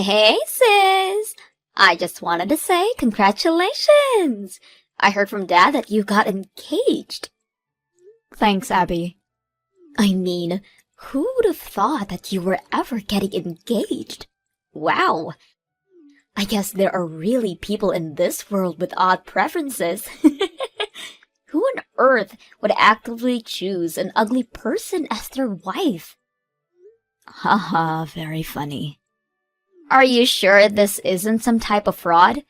Hey, sis! I just wanted to say congratulations! I heard from Dad that you got engaged. Thanks, Abby. I mean, who would have thought that you were ever getting engaged? Wow! I guess there are really people in this world with odd preferences. Who on earth would actively choose an ugly person as their wife? Haha, very funny. Are you sure this isn't some type of fraud?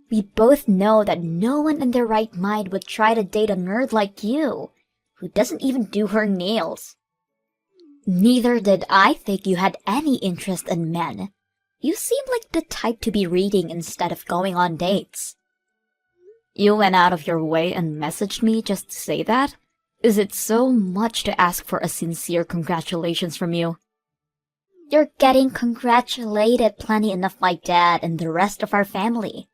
We both know that no one in their right mind would try to date a nerd like you, who doesn't even do her nails. Neither did I think you had any interest in men. You seem like the type to be reading instead of going on dates. You went out of your way and messaged me just to say that? Is it so much to ask for a sincere congratulations from you? You're getting congratulated plenty enough by Dad and the rest of our family.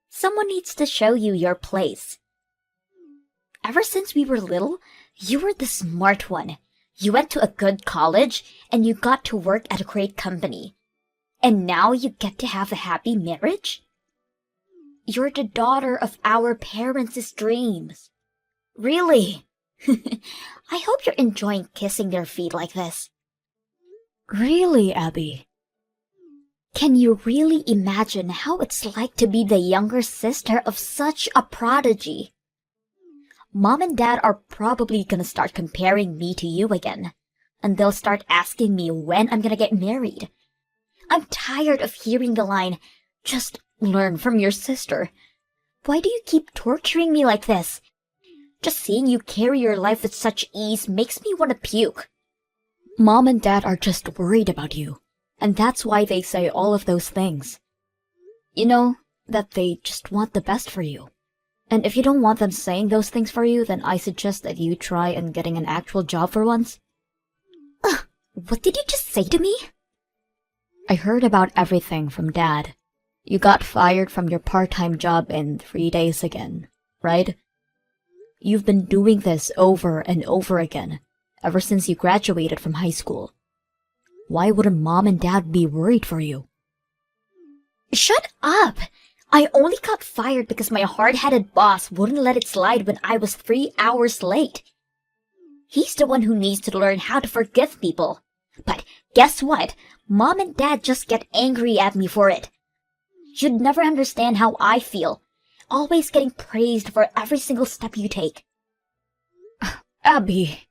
Someone needs to show you your place. Ever since we were little, you were the smart one. You went to a good college, and you got to work at a great company. And now you get to have a happy marriage? You're the daughter of our parents' dreams. Really? I hope you're enjoying kissing their feet like this. Really, Abby? Can you really imagine how it's like to be the younger sister of such a prodigy? Mom and Dad are probably gonna start comparing me to you again, and they'll start asking me when I'm gonna get married. I'm tired of hearing the line, "Just learn from your sister." Why do you keep torturing me like this? Just seeing you carry your life with such ease makes me want to puke. Mom and Dad are just worried about you, and that's why they say all of those things. You know, that they just want the best for you. And if you don't want them saying those things for you, then I suggest that you try and getting an actual job for once. Ugh, what did you just say to me? I heard about everything from Dad. You got fired from your part-time job in 3 days again, right? You've been doing this over and over again, ever since you graduated from high school. Why wouldn't Mom and Dad be worried for you? Shut up! I only got fired because my hard-headed boss wouldn't let it slide when I was 3 hours late. He's the one who needs to learn how to forgive people. But guess what? Mom and Dad just get angry at me for it. You'd never understand how I feel. Always getting praised for every single step you take. Abby.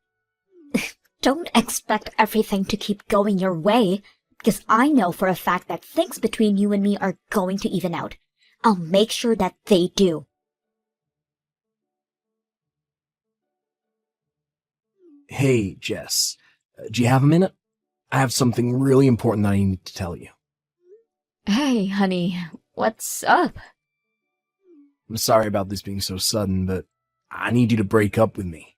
Don't expect everything to keep going your way, because I know for a fact that things between you and me are going to even out. I'll make sure that they do. Hey, Jess. Do you have a minute? I have something really important that I need to tell you. Hey, honey, what's up? I'm sorry about this being so sudden, but I need you to break up with me.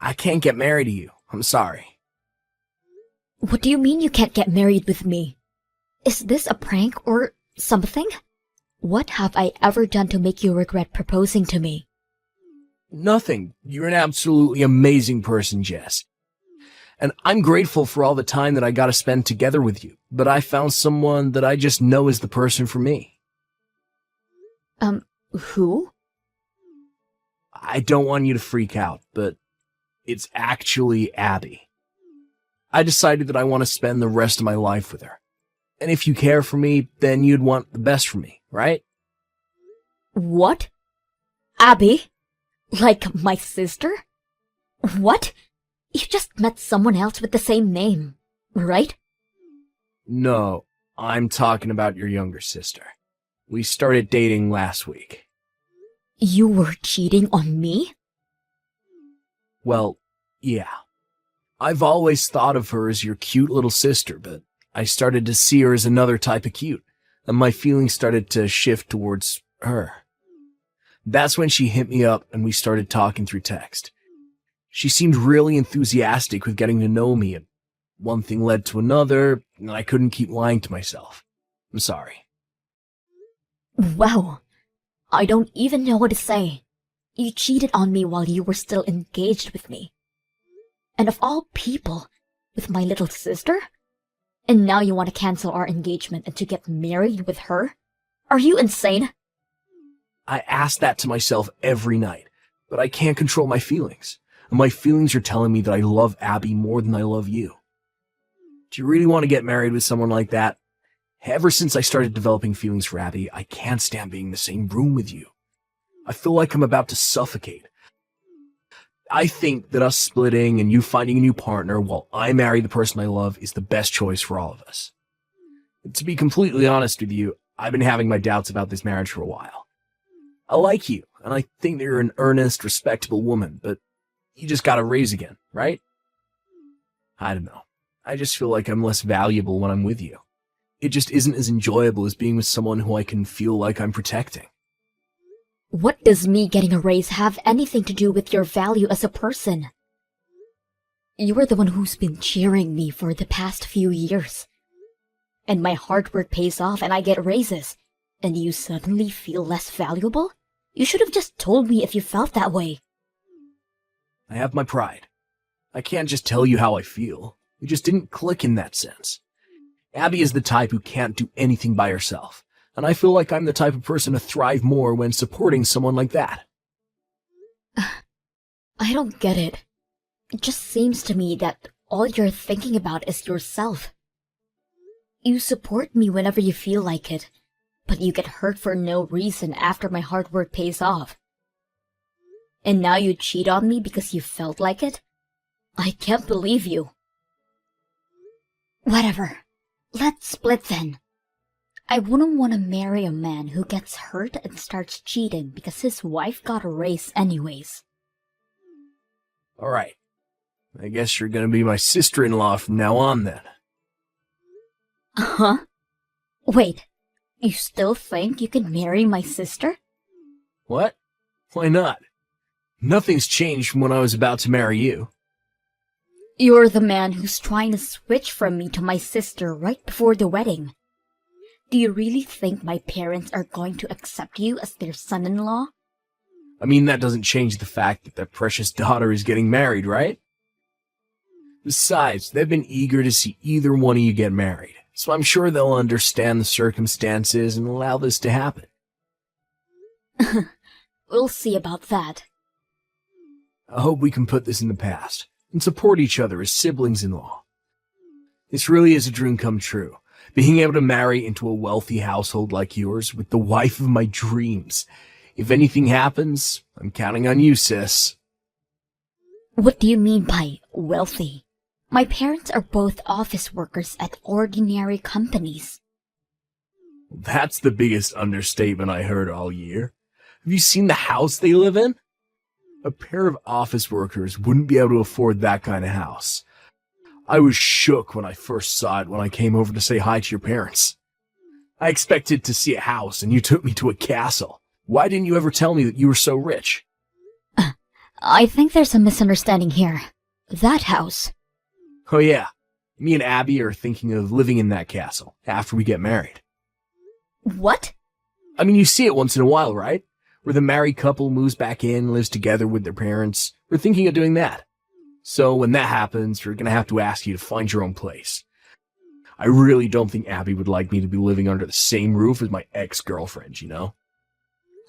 I can't get married to you. I'm sorry. What do you mean you can't get married with me? Is this a prank or something? What have I ever done to make you regret proposing to me? Nothing. You're an absolutely amazing person, Jess. And I'm grateful for all the time that I got to spend together with you, but I found someone that I just know is the person for me. Who? I don't want you to freak out, but it's actually Abby. I decided that I want to spend the rest of my life with her. And if you care for me, then you'd want the best for me, right? What? Abby? Like my sister? What? You just met someone else with the same name, right? No, I'm talking about your younger sister. We started dating last week. You were cheating on me? Well, yeah. I've always thought of her as your cute little sister, but I started to see her as another type of cute, and my feelings started to shift towards her. That's when she hit me up and we started talking through text. She seemed really enthusiastic with getting to know me, and one thing led to another, and I couldn't keep lying to myself. I'm sorry. Wow. I don't even know what to say. You cheated on me while you were still engaged with me. And of all people, with my little sister? And now you want to cancel our engagement and to get married with her? Are you insane? I ask that to myself every night, but I can't control my feelings. And my feelings are telling me that I love Abby more than I love you. Do you really want to get married with someone like that? Ever since I started developing feelings for Abby, I can't stand being in the same room with you. I feel like I'm about to suffocate. I think that us splitting and you finding a new partner while I marry the person I love is the best choice for all of us. To be completely honest with you, I've been having my doubts about this marriage for a while. I like you, and I think that you're an earnest, respectable woman, but you just gotta raise again, right? I don't know. I just feel like I'm less valuable when I'm with you. It just isn't as enjoyable as being with someone who I can feel like I'm protecting. What does me getting a raise have anything to do with your value as a person? You are the one who's been cheering me for the past few years. And my hard work pays off and I get raises. And you suddenly feel less valuable? You should have just told me if you felt that way. I have my pride. I can't just tell you how I feel. We just didn't click in that sense. Abby is the type who can't do anything by herself, and I feel like I'm the type of person to thrive more when supporting someone like that. I don't get it. It just seems to me that all you're thinking about is yourself. You support me whenever you feel like it, but you get hurt for no reason after my hard work pays off. And now you cheat on me because you felt like it? I can't believe you. Whatever. Let's split then. I wouldn't want to marry a man who gets hurt and starts cheating because his wife got a raise anyways. Alright. I guess you're gonna be my sister-in-law from now on then. Huh? Wait, you still think you can marry my sister? What? Why not? Nothing's changed from when I was about to marry you. You're the man who's trying to switch from me to my sister right before the wedding. Do you really think my parents are going to accept you as their son-in-law? I mean, that doesn't change the fact that their precious daughter is getting married, right? Besides, they've been eager to see either one of you get married, so I'm sure they'll understand the circumstances and allow this to happen. We'll see about that. I hope we can put this in the past and support each other as siblings-in-law. This really is a dream come true, being able to marry into a wealthy household like yours with the wife of my dreams. If anything happens, I'm counting on you, sis. What do you mean by wealthy? My parents are both office workers at ordinary companies. That's the biggest understatement I heard all year. Have you seen the house they live in? A pair of office workers wouldn't be able to afford that kind of house. I was shook when I first saw it when I came over to say hi to your parents. I expected to see a house and you took me to a castle. Why didn't you ever tell me that you were so rich? I think there's a misunderstanding here. That house. Oh yeah, me and Abby are thinking of living in that castle after we get married. What? I mean, you see it once in a while, right? Where the married couple moves back in, lives together with their parents. We're thinking of doing that. So when that happens, we're gonna have to ask you to find your own place. I really don't think Abby would like me to be living under the same roof as my ex-girlfriend, you know?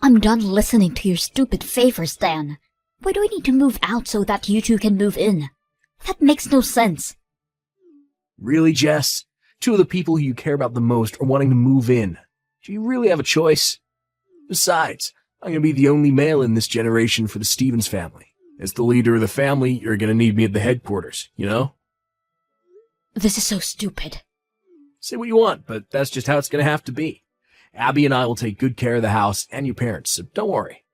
I'm done listening to your stupid favors, Dan. Why do I need to move out so that you two can move in? That makes no sense. Really, Jess? Two of the people who you care about the most are wanting to move in. Do you really have a choice? Besides, I'm gonna be the only male in this generation for the Stevens family. As the leader of the family, you're gonna need me at the headquarters, you know? This is so stupid. Say what you want, but that's just how it's gonna have to be. Abby and I will take good care of the house and your parents, so don't worry.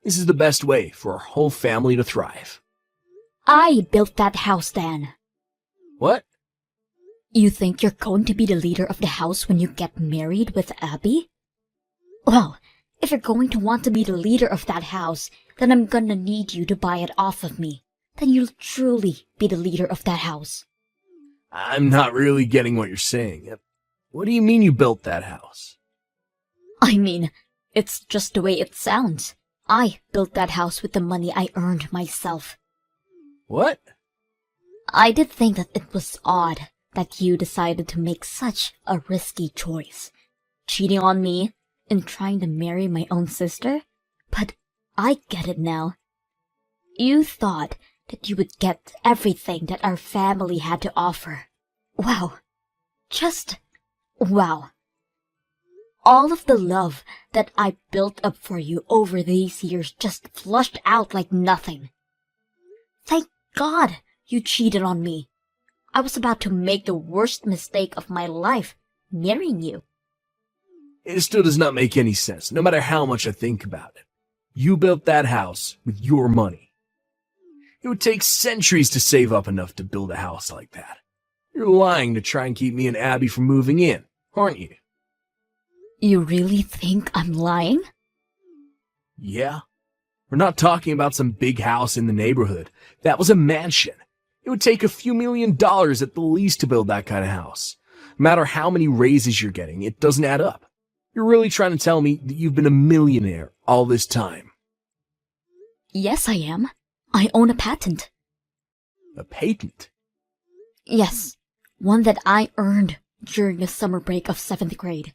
This is the best way for our whole family to thrive. I built that house, Dan. What? You think you're going to be the leader of the house when you get married with Abby? Well, if you're going to want to be the leader of that house, then I'm gonna need you to buy it off of me. Then you'll truly be the leader of that house. I'm not really getting what you're saying. What do you mean you built that house? I mean, it's just the way it sounds. I built that house with the money I earned myself. What? I did think that it was odd that you decided to make such a risky choice, cheating on me and trying to marry my own sister. But I get it now. You thought that you would get everything that our family had to offer. Wow. Just wow. All of the love that I built up for you over these years just flushed out like nothing. Thank God you cheated on me. I was about to make the worst mistake of my life, marrying you. It still does not make any sense, no matter how much I think about it. You built that house with your money. It would take centuries to save up enough to build a house like that. You're lying to try and keep me and Abby from moving in, aren't you? You really think I'm lying? Yeah. We're not talking about some big house in the neighborhood. That was a mansion. It would take a few $1 million at the least to build that kind of house. No matter how many raises you're getting, it doesn't add up. You're really trying to tell me that you've been a millionaire all this time? Yes, I am. I own a patent. A patent? Yes, one that I earned during the summer break of 7th grade.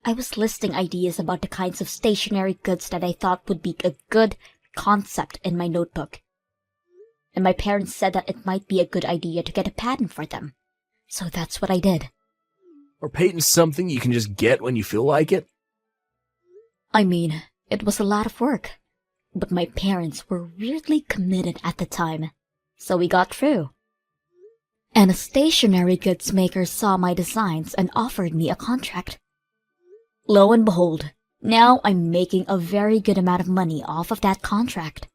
I was listing ideas about the kinds of stationery goods that I thought would be a good concept in my notebook. And my parents said that it might be a good idea to get a patent for them. So that's what I did. Are patents something you can just get when you feel like it? I mean, it was a lot of work. But my parents were weirdly committed at the time. So we got through. And a stationery goods maker saw my designs and offered me a contract. Lo and behold, now I'm making a very good amount of money off of that contract.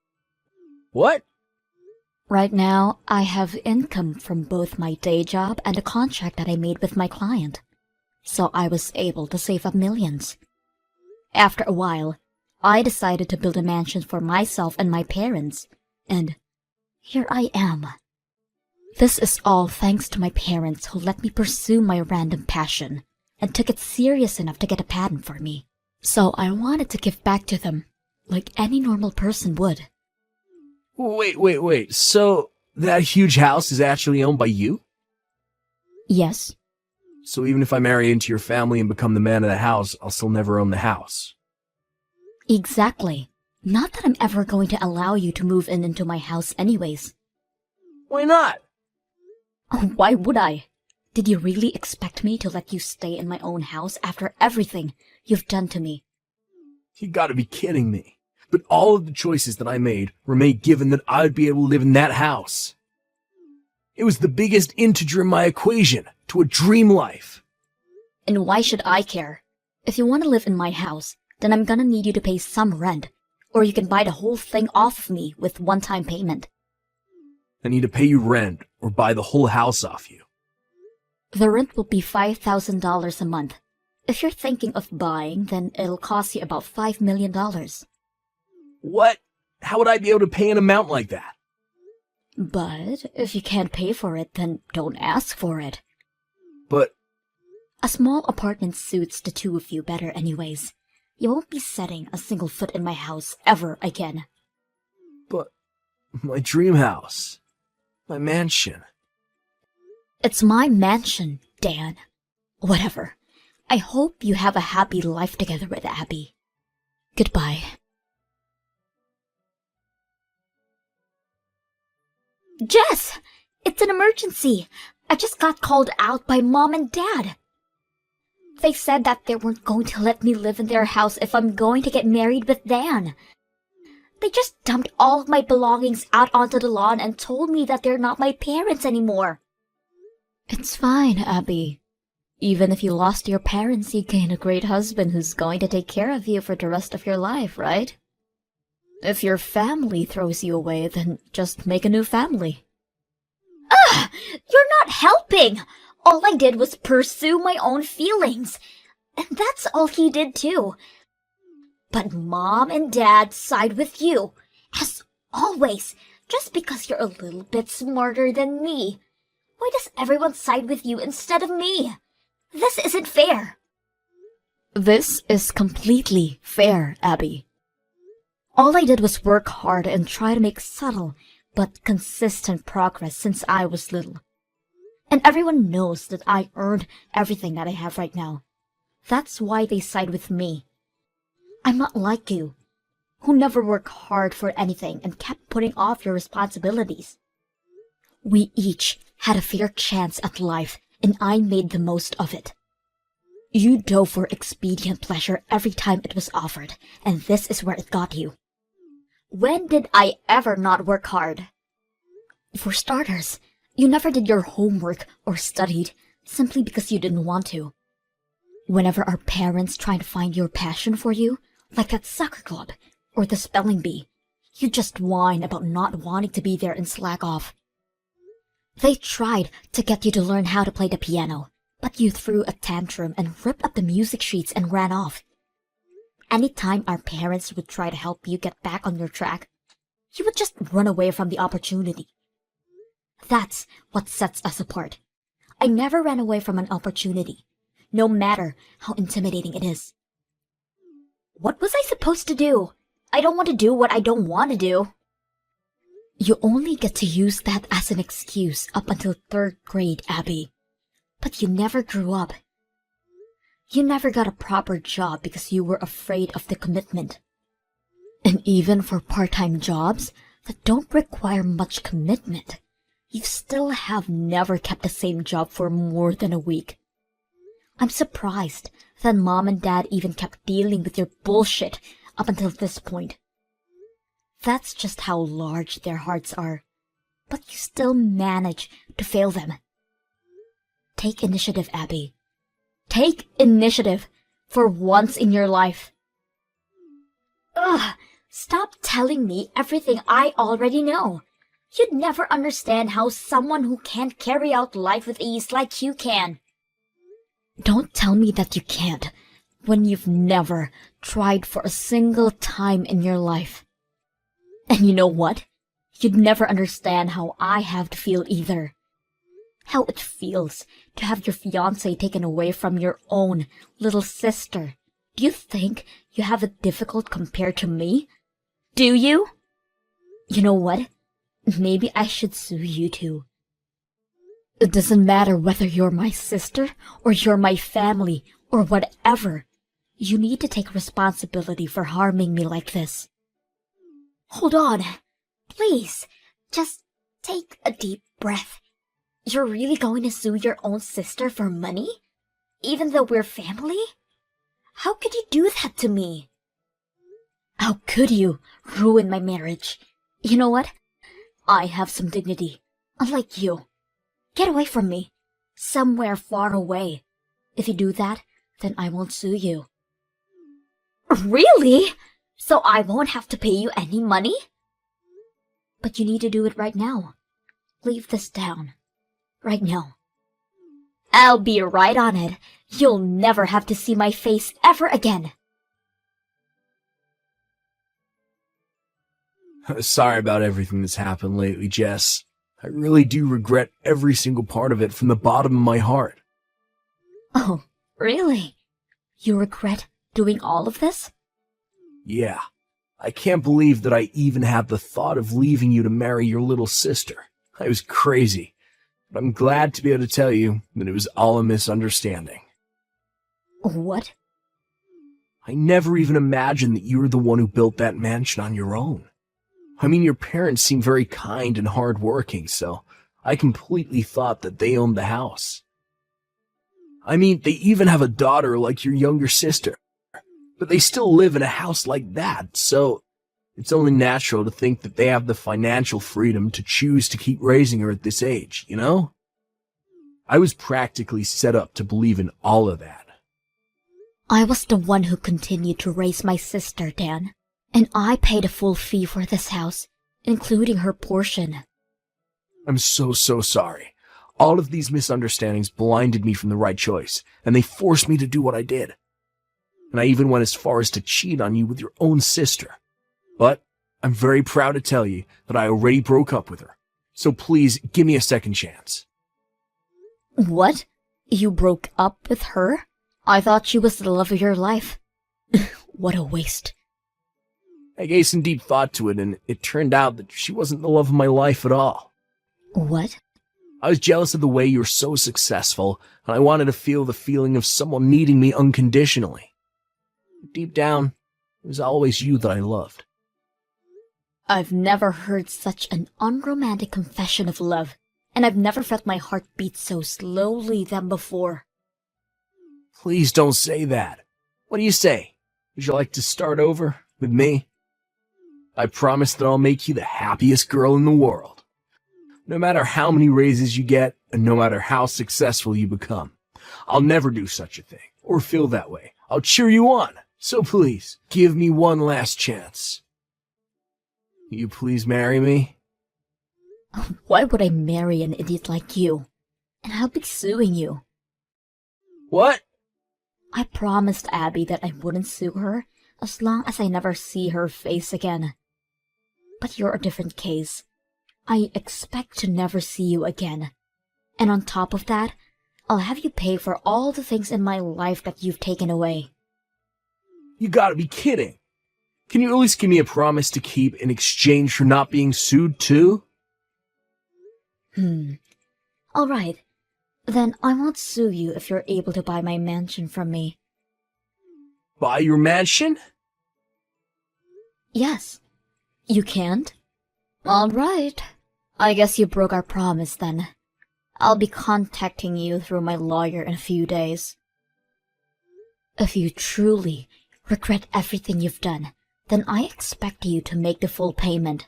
What? Right now, I have income from both my day job and the contract that I made with my client. So I was able to save up millions. After a while, I decided to build a mansion for myself and my parents. And here I am. This is all thanks to my parents who let me pursue my random passion and took it serious enough to get a patent for me. So I wanted to give back to them, like any normal person would. Wait. So that huge house is actually owned by you? Yes. So even if I marry into your family and become the man of the house, I'll still never own the house. Exactly. Not that I'm ever going to allow you to move into my house anyways. Why not? Why would I? Did you really expect me to let you stay in my own house after everything you've done to me? You gotta be kidding me. But all of the choices that I made were made given that I'd be able to live in that house. It was the biggest integer in my equation to a dream life. And why should I care? If you want to live in my house, then I'm gonna need you to pay some rent. Or you can buy the whole thing off of me with one-time payment. I need to pay you rent or buy the whole house off you. The rent will be $5,000 a month. If you're thinking of buying, then it'll cost you about $5 million. What? How would I be able to pay an amount like that? But if you can't pay for it, then don't ask for it. But a small apartment suits the two of you better anyways. You won't be setting a single foot in my house ever again. But my dream house, my mansion. It's my mansion, Dan. Whatever. I hope you have a happy life together with Abby. Goodbye. Jess! It's an emergency! I just got called out by Mom and Dad. They said that they weren't going to let me live in their house if I'm going to get married with Dan. They just dumped all of my belongings out onto the lawn and told me that they're not my parents anymore. It's fine, Abby. Even if you lost your parents, you gain a great husband who's going to take care of you for the rest of your life, right? If your family throws you away, then just make a new family. Ugh! You're not helping! All I did was pursue my own feelings. And that's all he did too. But Mom and Dad side with you, as always, just because you're a little bit smarter than me. Why does everyone side with you instead of me? This isn't fair. This is completely fair, Abby. All I did was work hard and try to make subtle but consistent progress since I was little. And everyone knows that I earned everything that I have right now. That's why they side with me. I'm not like you, who never worked hard for anything and kept putting off your responsibilities. We each had a fair chance at life, and I made the most of it. You dove for expedient pleasure every time it was offered, and this is where it got you. When did I ever not work hard? For starters, you never did your homework or studied simply because you didn't want to. Whenever our parents tried to find your passion for you, like that soccer club or the spelling bee, you just whine about not wanting to be there and slack off. They tried to get you to learn how to play the piano, but you threw a tantrum and ripped up the music sheets and ran off. Anytime our parents would try to help you get back on your track, you would just run away from the opportunity. That's what sets us apart. I never ran away from an opportunity, no matter how intimidating it is. What was I supposed to do? I don't want to do what I don't want to do. You only get to use that as an excuse up until 3rd grade, Abby. But you never grew up. You never got a proper job because you were afraid of the commitment. And even for part-time jobs that don't require much commitment, you still have never kept the same job for more than a week. I'm surprised that Mom and Dad even kept dealing with your bullshit up until this point. That's just how large their hearts are, but you still manage to fail them. Take initiative, Abby. Take initiative for once in your life. Ugh, stop telling me everything I already know. You'd never understand how someone who can't carry out life with ease like you can. Don't tell me that you can't, when you've never tried for a single time in your life. And you know what? You'd never understand how I have to feel either. How it feels to have your fiancé taken away from your own little sister. Do you think you have it difficult compared to me? Do you? You know what? Maybe I should sue you too. It doesn't matter whether you're my sister or you're my family or whatever. You need to take responsibility for harming me like this. Hold on. Please, just take a deep breath. You're really going to sue your own sister for money? Even though we're family? How could you do that to me? How could you ruin my marriage? You know what? I have some dignity, unlike you. Get away from me, somewhere far away. If you do that, then I won't sue you. Really? So I won't have to pay you any money? But you need to do it right now. Leave this down. Right now. I'll be right on it. You'll never have to see my face ever again. Sorry about everything that's happened lately, Jess. I really do regret every single part of it from the bottom of my heart. Oh, really? You regret doing all of this? Yeah. I can't believe that I even had the thought of leaving you to marry your little sister. I was crazy. But I'm glad to be able to tell you that it was all a misunderstanding. What? I never even imagined that you were the one who built that mansion on your own. I mean, your parents seem very kind and hardworking, so I completely thought that they owned the house. I mean, they even have a daughter like your younger sister, but they still live in a house like that, so it's only natural to think that they have the financial freedom to choose to keep raising her at this age, you know? I was practically set up to believe in all of that. I was the one who continued to raise my sister, Dan. And I paid a full fee for this house, including her portion. I'm so sorry. All of these misunderstandings blinded me from the right choice, and they forced me to do what I did. And I even went as far as to cheat on you with your own sister. But I'm very proud to tell you that I already broke up with her. So please, give me a second chance. What? You broke up with her? I thought she was the love of your life. What a waste. I gave some deep thought to it, and it turned out that she wasn't the love of my life at all. What? I was jealous of the way you were so successful, and I wanted to feel the feeling of someone needing me unconditionally. Deep down, it was always you that I loved. I've never heard such an unromantic confession of love, and I've never felt my heart beat so slowly than before. Please don't say that. What do you say? Would you like to start over with me? I promise that I'll make you the happiest girl in the world. No matter how many raises you get, and no matter how successful you become, I'll never do such a thing, or feel that way. I'll cheer you on. So please, give me one last chance. Will you please marry me? Why would I marry an idiot like you? And I'll be suing you. What? I promised Abby that I wouldn't sue her as long as I never see her face again. But you're a different case. I expect to never see you again. And on top of that, I'll have you pay for all the things in my life that you've taken away. You gotta be kidding. Can you at least give me a promise to keep in exchange for not being sued too? Alright. Then I won't sue you if you're able to buy my mansion from me. Buy your mansion? Yes. You can't? Alright. I guess you broke our promise then. I'll be contacting you through my lawyer in a few days. If you truly regret everything you've done, then I expect you to make the full payment.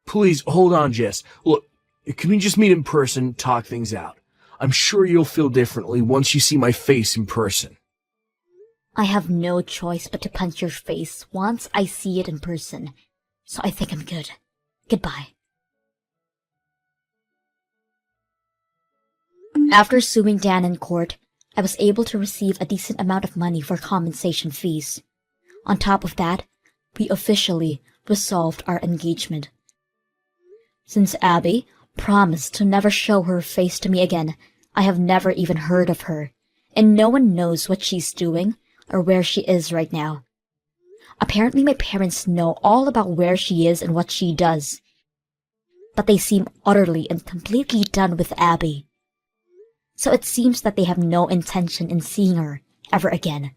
Please, hold on, Jess. Look, can we just meet in person, talk things out? I'm sure you'll feel differently once you see my face in person. I have no choice but to punch your face once I see it in person, so I think I'm good. Goodbye. After suing Dan in court, I was able to receive a decent amount of money for compensation fees. On top of that, we officially resolved our engagement. Since Abby promised to never show her face to me again, I have never even heard of her, and no one knows what she's doing or where she is right now. Apparently my parents know all about where she is and what she does, but they seem utterly and completely done with Abby. So it seems that they have no intention in seeing her ever again,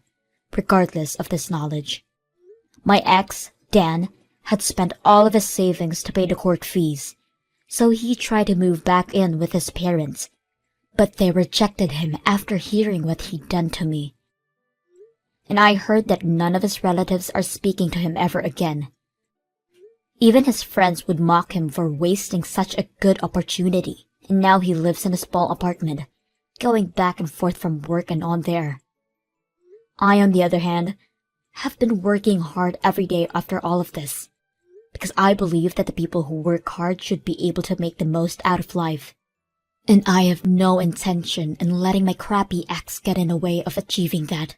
regardless of this knowledge. My ex, Dan, had spent all of his savings to pay the court fees, so he tried to move back in with his parents, but they rejected him after hearing what he'd done to me. And I heard that none of his relatives are speaking to him ever again. Even his friends would mock him for wasting such a good opportunity, and now he lives in a small apartment, going back and forth from work and on there. I, on the other hand, have been working hard every day after all of this, because I believe that the people who work hard should be able to make the most out of life. And I have no intention in letting my crappy ex get in the way of achieving that.